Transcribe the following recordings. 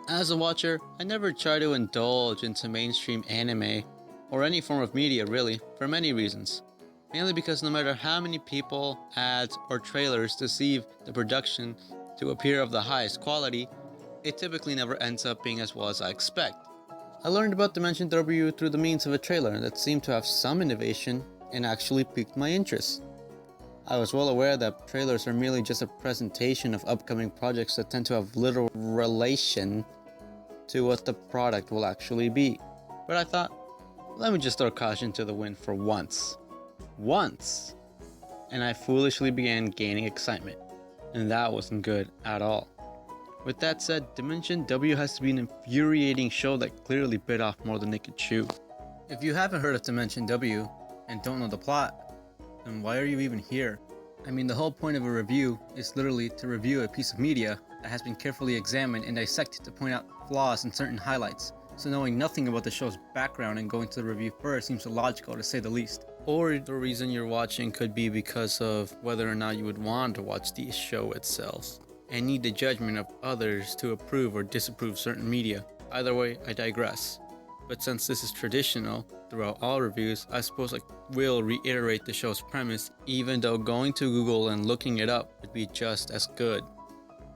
As a watcher, I never try to indulge into mainstream anime or any form of media really, for many reasons. Mainly because no matter how many people, ads, or trailers deceive the production to appear of the highest quality, it typically never ends up being as well as I expect. I learned about Dimension W through the means of a trailer that seemed to have some innovation and actually piqued my interest. I was well aware that trailers are merely just a presentation of upcoming projects that tend to have little relation to what the product will actually be. But I thought, let me just throw caution to the wind for once. And I foolishly began gaining excitement, and that wasn't good at all. With that said, Dimension W has to be an infuriating show that clearly bit off more than it could chew. If you haven't heard of Dimension W and don't know the plot, then why are you even here? I mean, the whole point of a review is literally to review a piece of media that has been carefully examined and dissected to point out flaws and certain highlights. So knowing nothing about the show's background and going to the review first seems illogical to say the least. Or the reason you're watching could be because of whether or not you would want to watch the show itself, and need the judgment of others to approve or disapprove certain media. Either way, I digress. But since this is traditional throughout all reviews, I suppose I will reiterate the show's premise, even though going to Google and looking it up would be just as good.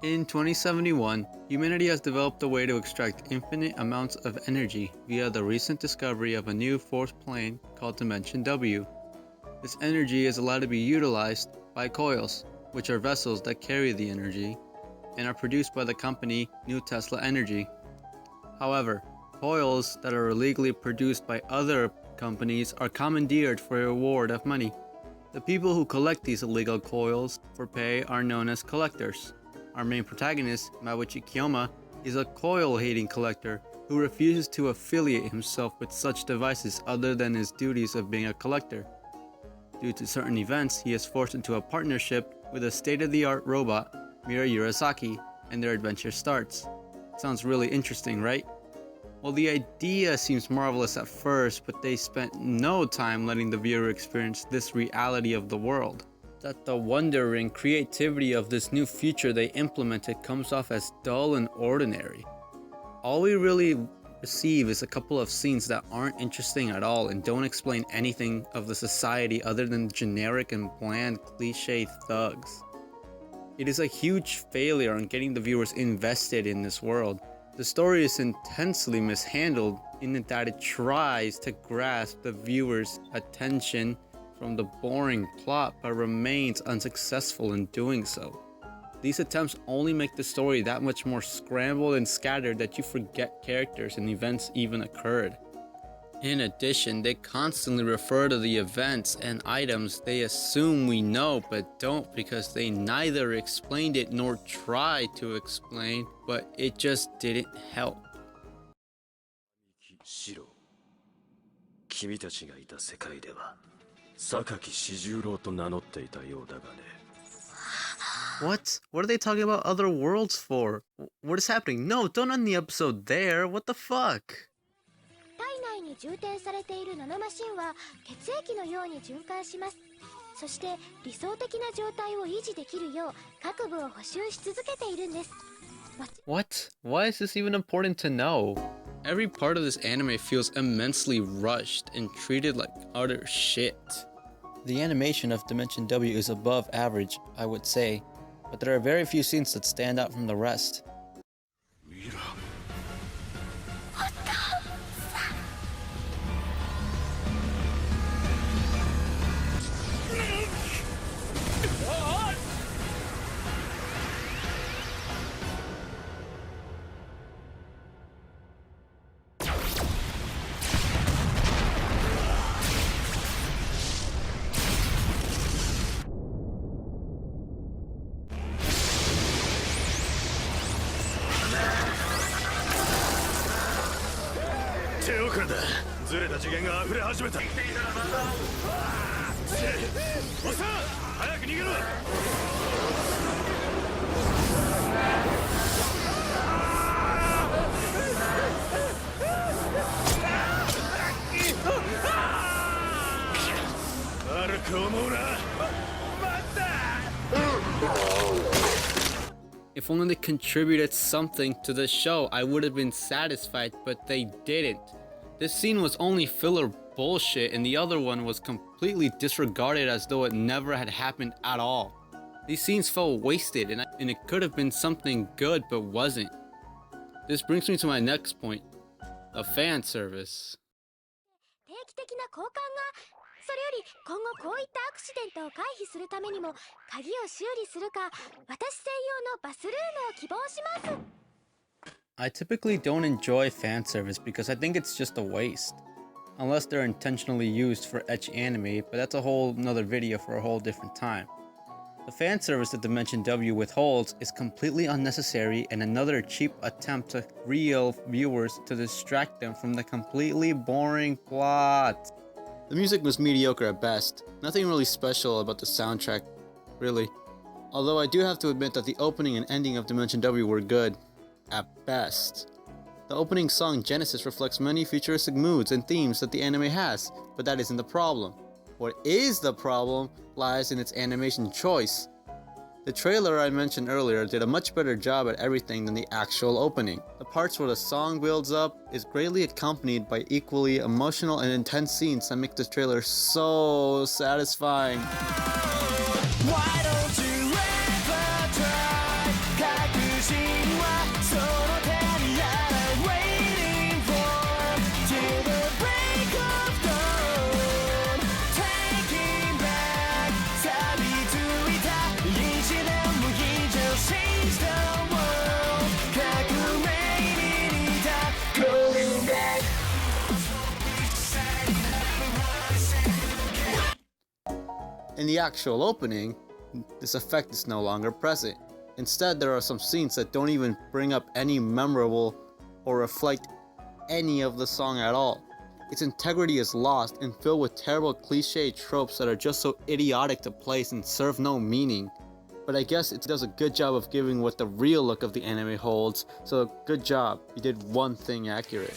In 2071, humanity has developed a way to extract infinite amounts of energy via the recent discovery of a new fourth plane called Dimension W. This energy is allowed to be utilized by coils, which are vessels that carry the energy, and are produced by the company New Tesla Energy. However, coils that are illegally produced by other companies are commandeered for a reward of money. The people who collect these illegal coils for pay are known as collectors. Our main protagonist, Mabuchi Kiyoma, is a coil-hating collector who refuses to affiliate himself with such devices other than his duties of being a collector. Due to certain events, he is forced into a partnership with a state-of-the-art robot, Mira Urasaki, and their adventure starts. Sounds really interesting, right? Well, the idea seems marvelous at first, but they spent no time letting the viewer experience this reality of the world. That the wonder and creativity of this new feature they implemented comes off as dull and ordinary. All we really receive is a couple of scenes that aren't interesting at all and don't explain anything of the society other than generic and bland cliché thugs. It is a huge failure on getting the viewers invested in this world. The story is intensely mishandled in that it tries to grasp the viewer's attention from the boring plot but remains unsuccessful in doing so. These attempts only make the story that much more scrambled and scattered that you forget characters and events even occurred. In addition, they constantly refer to the events and items they assume we know but don't, because they neither explained it nor tried to explain, but it just didn't help. シロ、君たちがいた世界では榊四十郎と名乗っていたようだがね。What? What are they talking about other worlds for? What is happening? No, don't end the episode there. What the fuck? 体内に充填されているナノマシンは血液のように循環します。そして理想的な状態を維持できるよう各部を補修し続けているんです。What? Why is this even important to know? Every part of this anime feels immensely rushed and treated like utter shit. The animation of Dimension W is above average, I would say, but there are very few scenes that stand out from the rest. If If only they contributed something to the show, I would have been satisfied, but they didn't. This scene was only filler bullshit, and the other one was completely disregarded as though it never had happened at all. These scenes felt wasted, and it could have been something good, but wasn't. This brings me to my next point, the fan service. 定期的な交換が、それより今後こういったアクシデントを回避するためにも鍵を修理するか、私専用のバスルームを希望します。 I typically don't enjoy fan service because I think it's just a waste. Unless they're intentionally used for ecchi anime, but that's a whole nother video for a whole different time. The fan service that Dimension W withholds is completely unnecessary and another cheap attempt to reel viewers to distract them from the completely boring plot. The music was mediocre at best. Nothing really special about the soundtrack, really. Although I do have to admit that the opening and ending of Dimension W were good, at best. The opening song Genesis reflects many futuristic moods and themes that the anime has, but that isn't the problem. What is the problem lies in its animation choice. The trailer I mentioned earlier did a much better job at everything than the actual opening. The parts where the song builds up is greatly accompanied by equally emotional and intense scenes that make the trailer so satisfying. Why don't you ever try? 確信はその手にある Waiting for till the break of dawn. Taking back 錆びついた一年も以上 Change the world 革命に似た Going back. In the actual opening, this effect is no longer present. Instead, there are some scenes that don't even bring up any memorable or reflect any of the song at all. Its integrity is lost and filled with terrible cliche tropes that are just so idiotic to place and serve no meaning. But I guess it does a good job of giving what the real look of the anime holds, so good job, you did one thing accurate.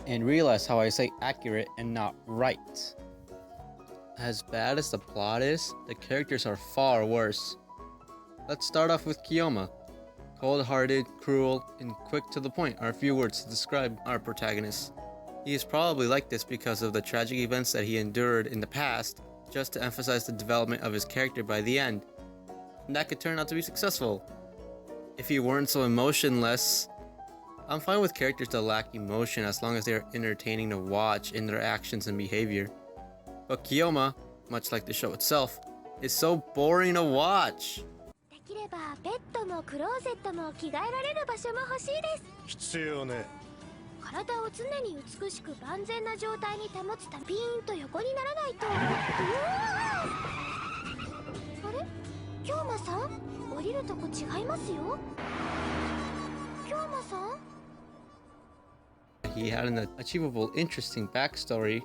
And realize how I say accurate and not right. As bad as the plot is, the characters are far worse. Let's start off with Kiyoma. Cold-hearted, cruel, and quick to the point are a few words to describe our protagonist. He is probably like this because of the tragic events that he endured in the past, just to emphasize the development of his character by the end. And that could turn out to be successful. If he weren't so emotionless, I'm fine with characters that lack emotion as long as they are entertaining to watch in their actions and behavior. But Kiyoma, much like the show itself, is so boring to watch. できればベッドもクローゼットも着替えられる場所も欲しいです。必要ね。体を常に美しく万全な状態に保つためピーンと横にならないと。うわー！あれ？京馬さん？降りるとこ違いますよ。京馬さん？ He had an achievable, interesting backstory.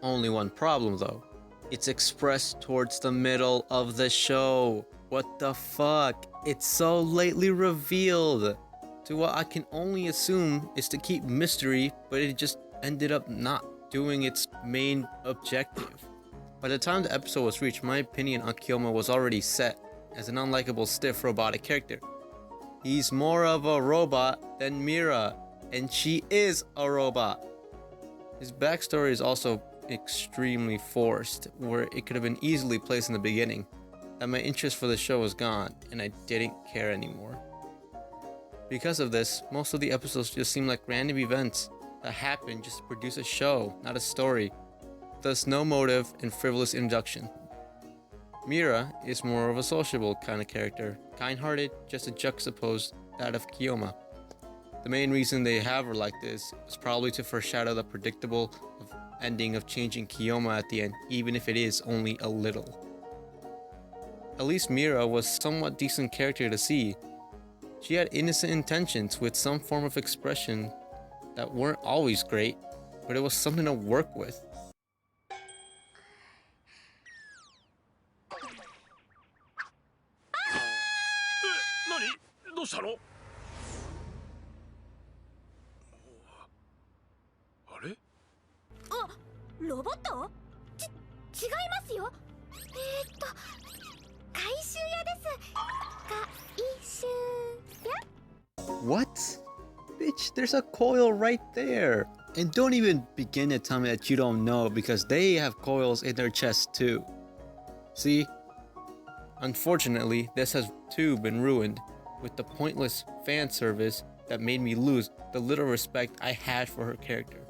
Only one problem though. It's expressed towards the middle of the show. What the fuck? It's so lately revealed. To what I can only assume is to keep mystery, but it just ended up not doing its main objective. By the time the episode was reached, my opinion on Kiyoma was already set as an unlikable, stiff, robotic character. He's more of a robot than Mira, and she is a robot. His backstory is also extremely forced, where it could have been easily placed in the beginning. That my interest for the show was gone, and I didn't care anymore. Because of this, most of the episodes just seem like random events that happen just to produce a show, not a story. Thus no motive and frivolous introduction. Mira is more of a sociable kind of character, kind-hearted just to juxtapose that of Kiyoma. The main reason they have her like this is probably to foreshadow the predictable ending of changing Kiyoma at the end, even if it is only a little. At least Mira was a somewhat decent character to see. She had innocent intentions with some form of expression that weren't always great, but it was something to work with. 何どうしたのあれあ、ロボット？違いますよ。回収屋です。回収屋？ What? Bitch, there's a coil right there! And don't even begin to tell me that you don't know because they have coils in their chest too. See? Unfortunately, this has too been ruined with the pointless fan service that made me lose the little respect I had for her character.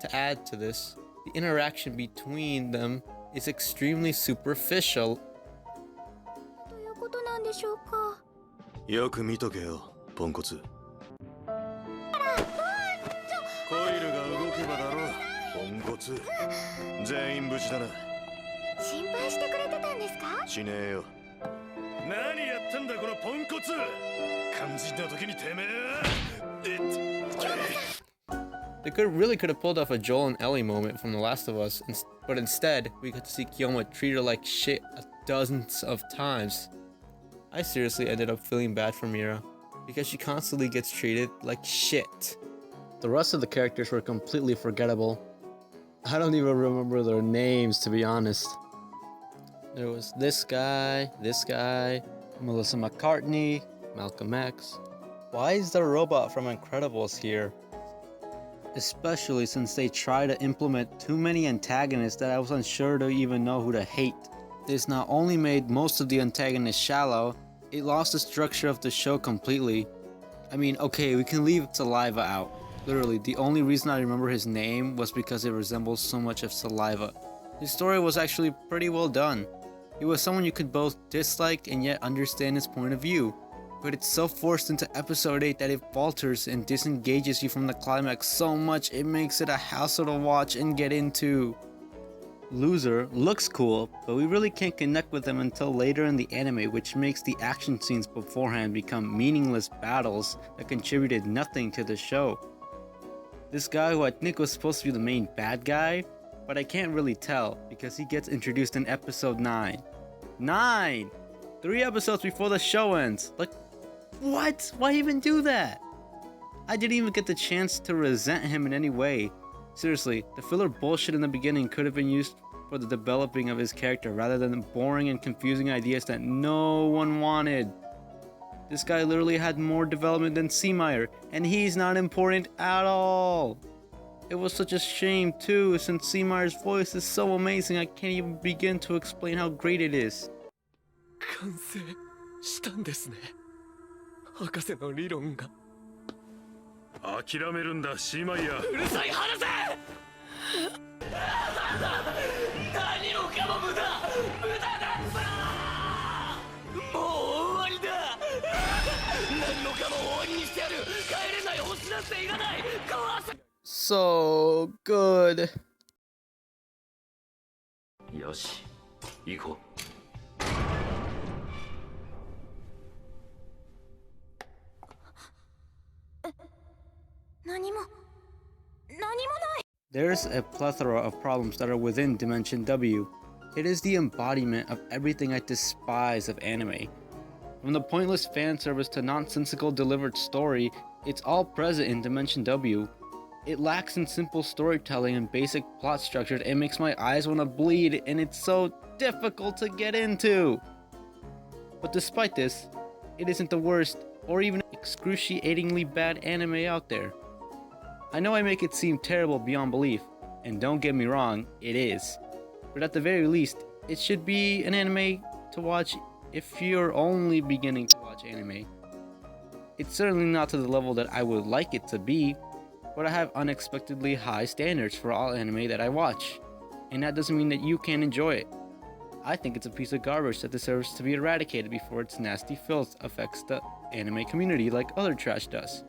To add to this, the interaction between them is extremely superficial. ということなんでしょうか。よく見とけよ、ポンコツ。コイルが動けばだろ、ポンコツ。全員無事だな。心配してくれてたんですか？しねえよ。何やってんだこのポンコツ。肝心な時にてめえ。They really could have pulled off a Joel and Ellie moment from The Last of Us, but instead, we got to see Kiyoma treat her like shit dozens of times. I seriously ended up feeling bad for Mira, because she constantly gets treated like shit. The rest of the characters were completely forgettable. I don't even remember their names, to be honest. There was this guy, Melissa McCartney, Malcolm X. Why is the robot from Incredibles here? Especially since they try to implement too many antagonists that I was unsure to even know who to hate. This not only made most of the antagonists shallow, it lost the structure of the show completely. I mean, okay, we can leave Saliva out. Literally, the only reason I remember his name was because it resembles so much of Saliva. His story was actually pretty well done. He was someone you could both dislike and yet understand his point of view. But it's so forced into episode 8 that it falters and disengages you from the climax so much it makes it a hassle to watch and get into. Loser looks cool, but we really can't connect with him until later in the anime, which makes the action scenes beforehand become meaningless battles that contributed nothing to the show. This guy, who I think was supposed to be the main bad guy, but I can't really tell because he gets introduced in episode 9. 9! 3 episodes before the show ends. Like, what? Why even do that? I didn't even get the chance to resent him in any way. Seriously, the filler bullshit in the beginning could have been used for the developing of his character rather than the boring and confusing ideas that no one wanted. This guy literally had more development than Seameyer, and he's not important at all. It was such a shame too, since Seameyer's voice is so amazing I can't even begin to explain how great it is. 完成したんですね、博士の理論が。諦めるんだ、シーマイヤー。うるさい、話せ。何もかも無駄だった。もう終わりだ。何もかも終わりにしてやる。帰れない星なんていらない。壊せ。 So good. よし、行こう。何もない。 There's a plethora of problems that are within Dimension W. It is the embodiment of everything I despise of anime. From the pointless fan service to nonsensical delivered story, it's all present in Dimension W. It lacks in simple storytelling and basic plot structure and makes my eyes want to bleed, and it's so difficult to get into. But despite this, it isn't the worst or even excruciatingly bad anime out there. I know I make it seem terrible beyond belief, and don't get me wrong, it is. But at the very least, it should be an anime to watch if you're only beginning to watch anime. It's certainly not to the level that I would like it to be, but I have unexpectedly high standards for all anime that I watch, and that doesn't mean that you can't enjoy it. I think it's a piece of garbage that deserves to be eradicated before its nasty filth affects the anime community like other trash does.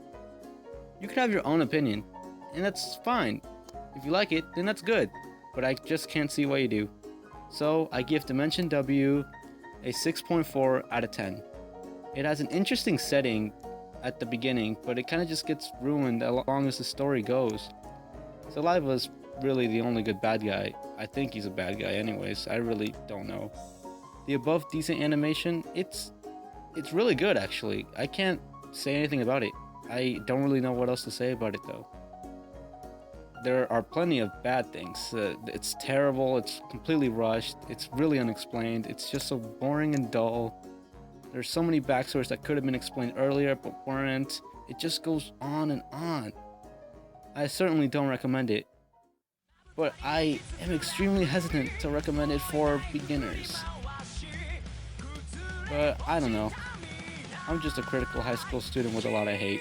You can have your own opinion, and that's fine. If you like it, then that's good, but I just can't see why you do. So I give Dimension W a 6.4 out of 10. It has an interesting setting at the beginning, but it kind of just gets ruined as long as the story goes. Saliva's really the only good bad guy. I think he's a bad guy anyways, I really don't know. The above decent animation, it's really good actually. I can't say anything about it. I don't really know what else to say about it though. There are plenty of bad things. It's terrible, it's completely rushed, it's really unexplained, it's just so boring and dull. There's so many backstories that could have been explained earlier but weren't. It just goes on and on. I certainly don't recommend it, but I am extremely hesitant to recommend it for beginners. But I don't know. I'm just a critical high school student with a lot of hate.